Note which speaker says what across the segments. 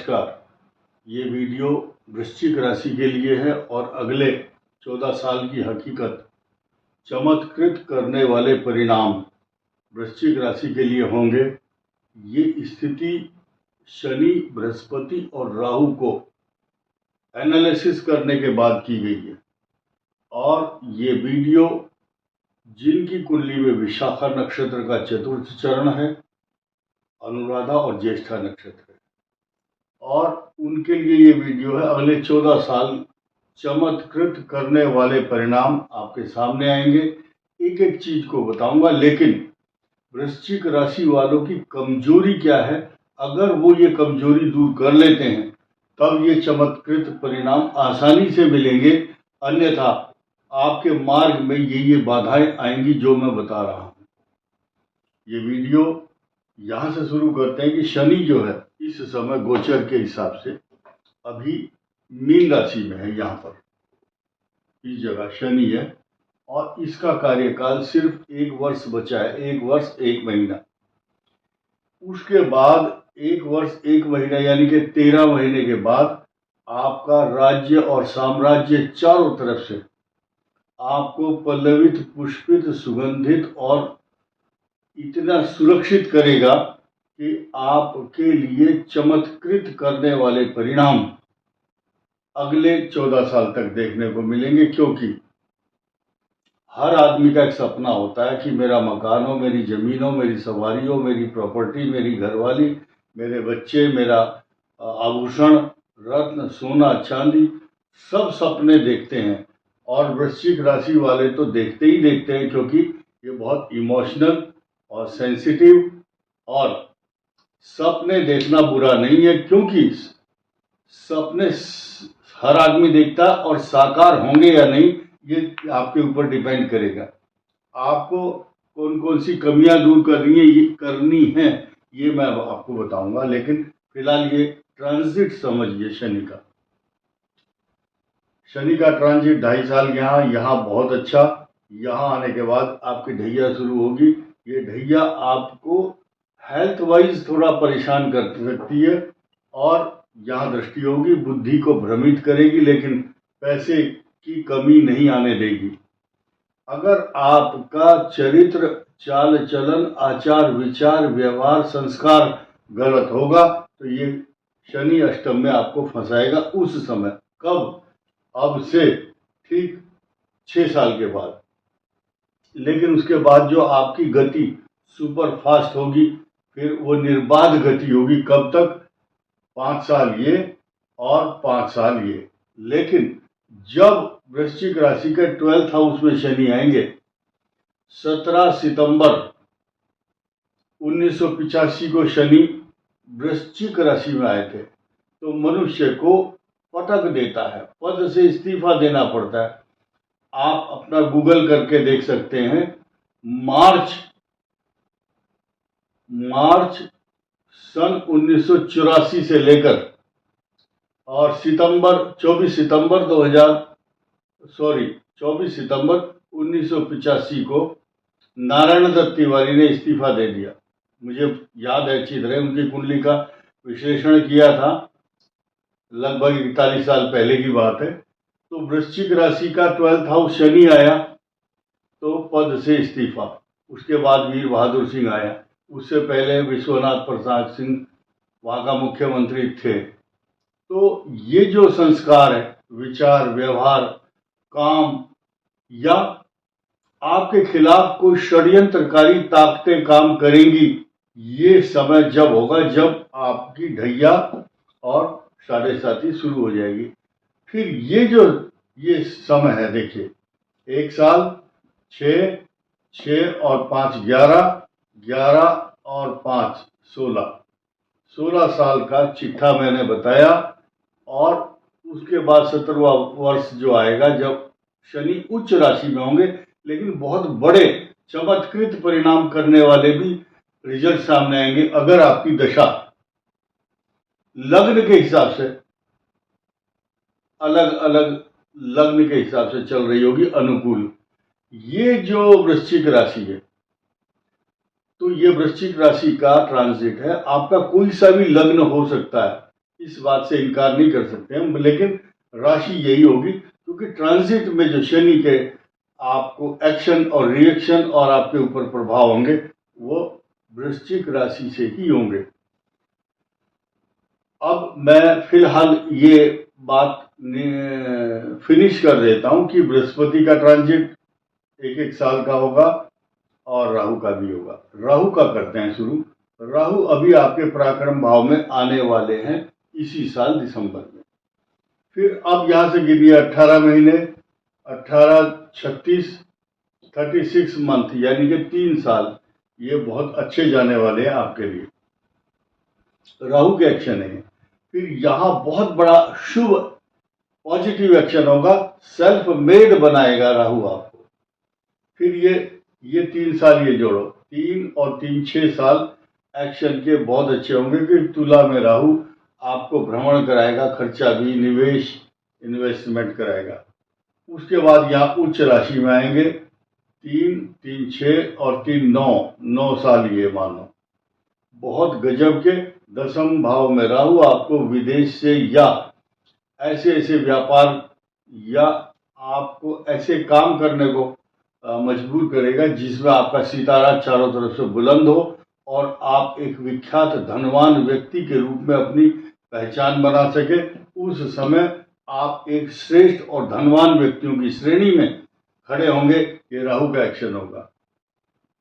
Speaker 1: नमस्कार। ये वीडियो वृश्चिक राशि के लिए है और अगले 14 साल की हकीकत, चमत्कृत करने वाले परिणाम वृश्चिक राशि के लिए होंगे। ये स्थिति शनि, बृहस्पति और राहु को एनालिसिस करने के बाद की गई है और ये वीडियो जिनकी कुंडली में विशाखा नक्षत्र का चतुर्थ चरण है, अनुराधा और ज्येष्ठा नक्षत्र है, और उनके लिए ये वीडियो है। अगले 14 साल चमत्कृत करने वाले परिणाम आपके सामने आएंगे। एक एक चीज को बताऊंगा, लेकिन वृश्चिक राशि वालों की कमजोरी क्या है, अगर वो ये कमजोरी दूर कर लेते हैं तब ये चमत्कृत परिणाम आसानी से मिलेंगे। अन्यथा आपके मार्ग में ये बाधाएं आएंगी जो मैं बता रहा हूं। ये वीडियो यहां से शुरू करते हैं कि शनि जो है इस समय गोचर के हिसाब से अभी मीन राशि में है। यहाँ पर इस जगह शनि है और इसका कार्यकाल सिर्फ 1 वर्ष बचा है, 1 वर्ष 1 महीना। उसके बाद 1 वर्ष 1 महीना यानी कि 13 महीने के बाद आपका राज्य और साम्राज्य चारों तरफ से आपको पल्लवित, पुष्पित, सुगंधित और इतना सुरक्षित करेगा कि आपके लिए चमत्कृत करने वाले परिणाम अगले 14 साल तक देखने को मिलेंगे। क्योंकि हर आदमी का एक सपना होता है कि मेरा मकान हो, मेरी जमीन हो, मेरी सवारी हो, मेरी प्रॉपर्टी, मेरी घरवाली, मेरे बच्चे, मेरा आभूषण, रत्न, सोना, चांदी, सब सपने देखते हैं। और वृश्चिक राशि वाले तो देखते ही देखते हैं, क्योंकि ये बहुत इमोशनल और सेंसिटिव, और सपने देखना बुरा नहीं है, क्योंकि सपने हर आदमी देखता है और साकार होंगे या नहीं ये आपके ऊपर डिपेंड करेगा। आपको कौन कौन सी कमियां दूर करनी है ये मैं आपको बताऊंगा, लेकिन फिलहाल ये ट्रांजिट समझिए शनि का। शनि का ट्रांजिट 2.5 साल यहाँ बहुत अच्छा। यहाँ आने के बाद आपकी ढैया शुरू होगी। ये ढैया आपको हेल्थ वाइज थोड़ा परेशान कर सकती है और यहाँ दृष्टि होगी, बुद्धि को भ्रमित करेगी, लेकिन पैसे की कमी नहीं आने देगी। अगर आपका चरित्र, चाल चलन, आचार विचार, व्यवहार, संस्कार गलत होगा तो ये शनि अष्टम में आपको फंसाएगा। उस समय कब? अब से ठीक 6 साल के बाद। लेकिन उसके बाद जो आपकी गति सुपर फास्ट होगी, फिर वो निर्बाध गति होगी। कब तक? 5 साल ये और 5 साल ये। लेकिन जब वृश्चिक राशि के 12th हाउस में शनि आएंगे, 17 सितंबर 1985 को शनि वृश्चिक राशि में आए थे, तो मनुष्य को पटक देता है, पद से इस्तीफा देना पड़ता है। आप अपना गूगल करके देख सकते हैं। मार्च सन 1984 से लेकर और 24 सितंबर 1985 को नारायण दत्त तिवारी ने इस्तीफा दे दिया। मुझे याद है अच्छी तरह, उनकी कुंडली का विश्लेषण किया था, लगभग 41 साल पहले की बात है। तो वृश्चिक राशि का 12th हाउस शनि आया तो पद से इस्तीफा। उसके बाद वीर बहादुर सिंह आया, उससे पहले विश्वनाथ प्रसाद सिंह वहाँ का मुख्यमंत्री थे। तो ये जो संस्कार है, विचार, व्यवहार, काम, या आपके खिलाफ कोई षड्यंत्रकारी ताकतें काम करेंगी, ये समय जब होगा जब आपकी ढैया और 7.5 शुरू हो जाएगी। फिर ये समय है, देखिए 1 साल 6 और 5 11 और 5 16 साल का चिट्ठा मैंने बताया। और उसके बाद 17वां वर्ष जो आएगा जब शनि उच्च राशि में होंगे, लेकिन बहुत बड़े चमत्कृत परिणाम करने वाले भी रिजल्ट सामने आएंगे। अगर आपकी दशा लग्न के हिसाब से, अलग अलग लग्न के हिसाब से चल रही होगी अनुकूल। ये जो वृश्चिक राशि है, तो ये वृश्चिक राशि का ट्रांजिट है। आपका कोई सा भी लग्न हो सकता है, इस बात से इनकार नहीं कर सकते हम, लेकिन राशि यही होगी क्योंकि ट्रांजिट में जो शनि के आपको एक्शन और रिएक्शन और आपके ऊपर प्रभाव होंगे वो वृश्चिक राशि से ही होंगे। अब मैं फिलहाल ये बात फिनिश कर देता हूं कि बृहस्पति का ट्रांजिट 1-1 साल का होगा और राहु का भी होगा। राहु का करते हैं शुरू। राहु अभी आपके पराक्रम भाव में आने वाले हैं इसी साल दिसंबर में। फिर अब यहां से गिनिए 18 महीने, 18, 36, 36 मंथ यानी कि 3 साल, ये बहुत अच्छे जाने वाले हैं आपके लिए। राहु के एक्शन है। फिर यहां बहुत बड़ा शुभ पॉजिटिव एक्शन होगा, सेल्फ मेड बनाएगा राहु आपको। फिर ये 3 साल ये जोड़ो, 3 और 3 6 साल एक्शन के बहुत अच्छे होंगे कि तुला में राहु आपको भ्रमण कराएगा, खर्चा भी, निवेश, इन्वेस्टमेंट कराएगा। उसके बाद यहाँ उच्च राशि में आएंगे, 3, 3 6 और 3 9 साल ये मानो बहुत गजब के। 10वें भाव में राहु आपको विदेश से या ऐसे व्यापार या आपको ऐसे काम करने को मजबूर करेगा जिसमें आपका सितारा चारों तरफ से बुलंद हो और आप एक विख्यात धनवान व्यक्ति के रूप में अपनी पहचान बना सके। उस समय आप एक श्रेष्ठ और धनवान व्यक्तियों की श्रेणी में खड़े होंगे। ये राहु का एक्शन होगा।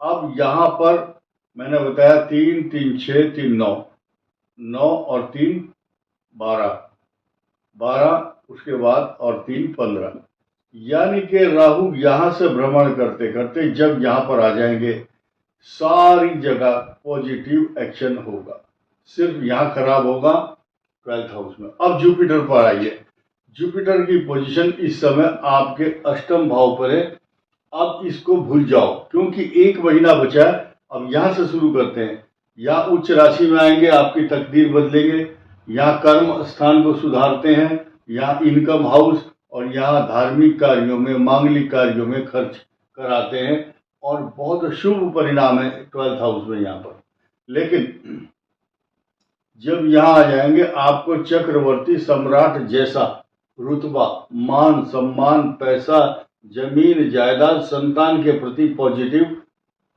Speaker 1: अब यहाँ पर मैंने बताया 3, 3 6, 3 9, 9 और 3 12, 12 उसके बाद और 3 15, यानी कि राहु यहाँ से भ्रमण करते करते जब यहाँ पर आ जाएंगे सारी जगह पॉजिटिव एक्शन होगा। सिर्फ यहाँ खराब होगा 12th हाउस में। अब जुपिटर पर आइए। जुपिटर की पोजीशन इस समय आपके 8वें भाव पर है। अब इसको भूल जाओ क्योंकि 1 महीना बचा है। अब यहां से शुरू करते हैं। यहाँ उच्च राशि में आएंगे, आपकी तकदीर बदलेंगे। यहाँ कर्म स्थान को सुधारते हैं, यहाँ इनकम हाउस और यहाँ धार्मिक कार्यों में, मांगलिक कार्यों में खर्च कराते हैं और बहुत शुभ परिणाम है 12th हाउस में यहाँ पर। लेकिन जब यहाँ आ जाएंगे आपको चक्रवर्ती सम्राट जैसा रुतबा, मान सम्मान, पैसा, जमीन जायदाद, संतान के प्रति पॉजिटिव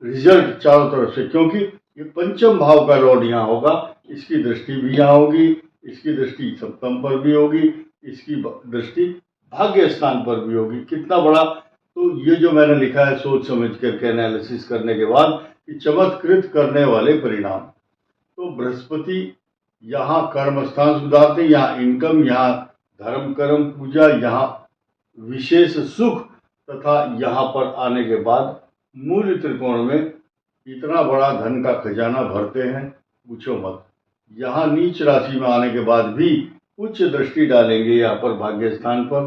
Speaker 1: रिजल्ट चारों तरफ से, क्योंकि ये 5वें भाव का लॉर्ड यहाँ होगा। इसकी दृष्टि भी यहाँ होगी, इसकी दृष्टि 7वें पर भी होगी, इसकी दृष्टि भाग्य स्थान पर भी होगी। कितना बड़ा! तो ये जो मैंने लिखा है सोच समझ करके एनालिसिस करने के बाद कि चमत्कृत करने वाले परिणाम। तो बृहस्पति यहाँ कर्म स्थान सुधारते, यहाँ इनकम, यहाँ धर्म कर्म पूजा, यहाँ विशेष सुख तथा यहाँ पर आने के बाद मूल त्रिकोण में इतना बड़ा धन का खजाना भरते हैं, पूछो मत। यहाँ नीच राशि में आने के बाद भी उच्च दृष्टि डालेंगे यहाँ पर भाग्य स्थान पर।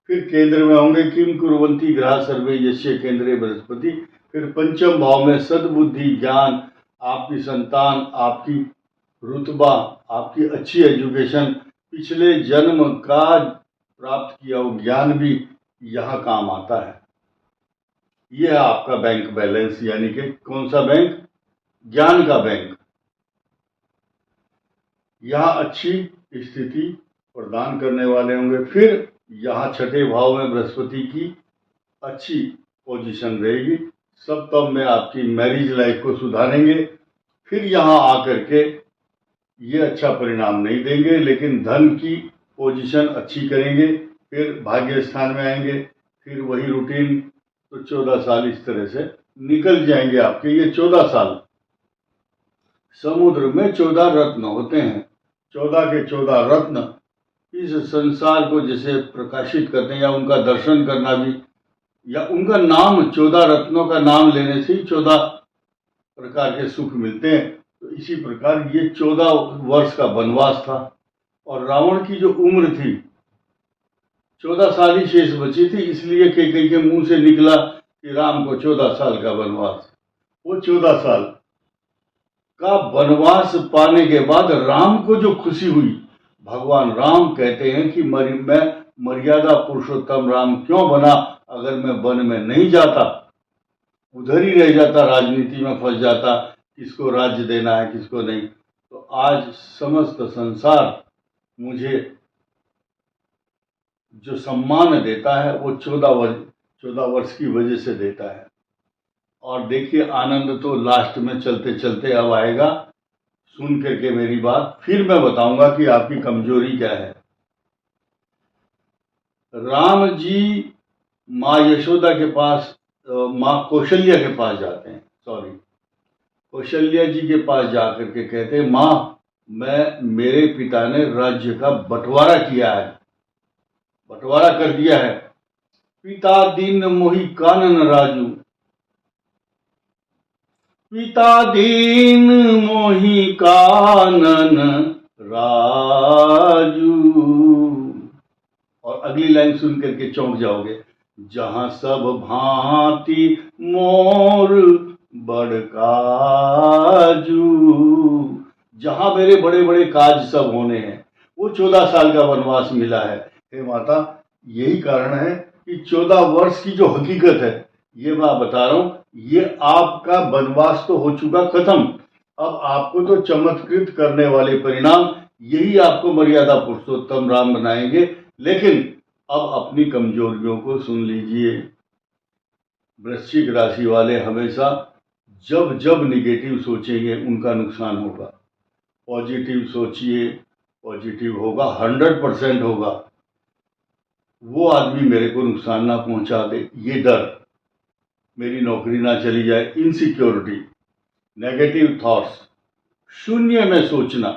Speaker 1: फिर केंद्र में होंगे, किम कुर्वंती ग्रह सर्वे यस्य केंद्रे बृहस्पति। फिर 5वें भाव में सद्बुद्धि, ज्ञान, आपकी संतान, आपकी रुतबा, आपकी अच्छी एजुकेशन, पिछले जन्म का प्राप्त किया हुआ ज्ञान भी यहाँ काम आता है। यह है आपका बैंक बैलेंस, यानी कि कौन सा बैंक? ज्ञान का बैंक। यहाँ अच्छी स्थिति प्रदान करने वाले होंगे। फिर यहाँ 6ठे भाव में बृहस्पति की अच्छी पोजीशन रहेगी, सप्तम में आपकी मैरिज लाइफ को सुधारेंगे। फिर यहाँ आकर के ये अच्छा परिणाम नहीं देंगे, लेकिन धन की पोजीशन अच्छी करेंगे। फिर भाग्य स्थान में आएंगे, फिर वही रूटीन। तो 14 साल इस तरह से निकल जाएंगे आपके। ये 14 साल, समुद्र में 14 रत्न होते हैं, 14 के 14 रत्न इस संसार को जैसे प्रकाशित करते हैं, या उनका दर्शन करना भी, या उनका नाम, 14 रत्नों का नाम लेने से ही 14 प्रकार के सुख मिलते हैं। तो इसी प्रकार ये 14 वर्ष का वनवास था और रावण की जो उम्र थी 14 साल ही शेष बची थी, इसलिए कैकेयी के मुंह से निकला कि राम को 14 साल का वनवास। वो 14 साल का वनवास पाने के बाद राम को जो खुशी हुई, भगवान राम कहते हैं कि मैं मर्यादा पुरुषोत्तम राम क्यों बना? अगर मैं वन में नहीं जाता, उधर ही रह जाता, राजनीति में फंस जाता, किसको राज्य देना है किसको नहीं, तो आज समस्त संसार मुझे जो सम्मान देता है वो 14 वर्ष की वजह से देता है। और देखिए, आनंद तो लास्ट में चलते चलते अब आएगा। सुन करके मेरी बात फिर मैं बताऊंगा कि आपकी कमजोरी क्या है। राम जी माँ यशोदा के पास, माँ कौशल्या के पास जाते हैं, कौशल्या जी के पास जाकर के कहते हैं, माँ मेरे पिता ने राज्य का बंटवारा किया है, बंटवारा कर दिया है। पिता दीन मोहि कानन राजू, पिता दीन मोहि कानन राजू। और अगली लाइन सुन करके चौंक जाओगे, जहां सब भांति मोर बड़काजू, जहां मेरे बड़े बड़े काज सब होने हैं, वो 14 साल का वनवास मिला है। हे माता, यही कारण है कि 14 वर्ष की जो हकीकत है, ये मैं बता रहा हूं, ये आपका वनवास तो हो चुका खत्म। अब आपको तो चमत्कृत करने वाले परिणाम, यही आपको मर्यादा पुरुषोत्तम राम बनाएंगे। लेकिन अब अपनी कमजोरियों को सुन लीजिए। वृश्चिक राशि वाले हमेशा जब जब निगेटिव सोचेंगे उनका नुकसान होगा। पॉजिटिव सोचिए, पॉजिटिव होगा, 100% होगा। वो आदमी मेरे को नुकसान ना पहुंचा दे, ये डर, मेरी नौकरी ना चली जाए, इनसिक्योरिटी, नेगेटिव थॉट्स, शून्य में सोचना,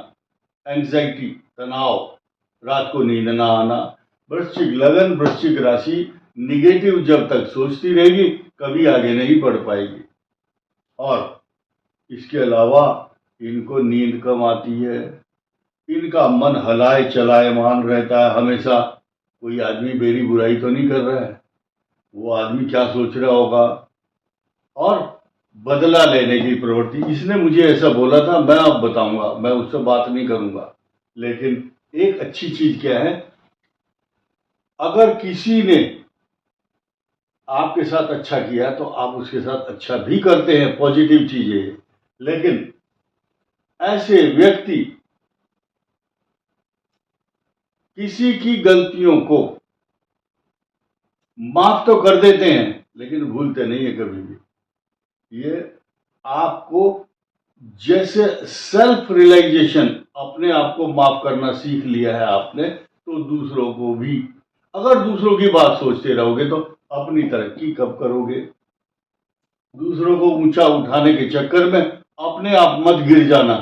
Speaker 1: एंजाइटी, तनाव, रात को नींद ना आना। वृश्चिक लगन, वृश्चिक राशि निगेटिव जब तक सोचती रहेगी कभी आगे नहीं बढ़ पाएगी। और इसके अलावा इनको नींद कम आती है, इनका मन हलाए चलायमान रहता है हमेशा। कोई आदमी मेरी बुराई तो नहीं कर रहा है, वो आदमी क्या सोच रहा होगा। और बदला लेने की प्रवृत्ति, इसने मुझे ऐसा बोला था, मैं अब बताऊंगा, मैं उससे बात नहीं करूंगा। लेकिन एक अच्छी चीज क्या है, अगर किसी ने आपके साथ अच्छा किया तो आप उसके साथ अच्छा भी करते हैं, पॉजिटिव चीज है। लेकिन ऐसे व्यक्ति किसी की गलतियों को माफ तो कर देते हैं लेकिन भूलते नहीं है कभी भी। ये आपको जैसे सेल्फ रियलाइजेशन, अपने आप को माफ करना सीख लिया है आपने, तो दूसरों को भी, अगर दूसरों की बात सोचते रहोगे तो अपनी तरक्की कब करोगे। दूसरों को ऊंचा उठाने के चक्कर में अपने आप मत गिर जाना।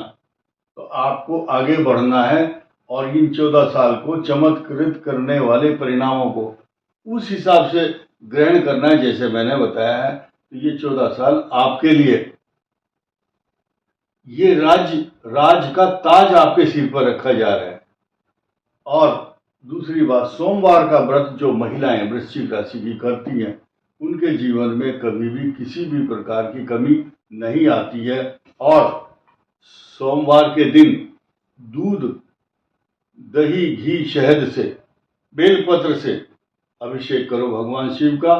Speaker 1: तो आपको आगे बढ़ना है और इन 14 साल को चमत्कृत करने वाले परिणामों को उस हिसाब से ग्रहण करना है जैसे मैंने बताया है। तो ये 14 साल आपके लिए, ये राज का ताज आपके सिर पर रखा जा रहा है। और दूसरी बात, सोमवार का व्रत जो महिलाएं वृश्चिक राशि की करती हैं, उनके जीवन में कभी भी किसी भी प्रकार की कमी नहीं आती है। और सोमवार के दिन दूध, दही, घी, शहद से, बेलपत्र से अभिषेक करो भगवान शिव का।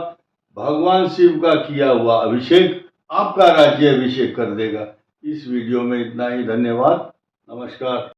Speaker 1: भगवान शिव का किया हुआ अभिषेक आपका राज्य अभिषेक कर देगा। इस वीडियो में इतना ही। धन्यवाद, नमस्कार।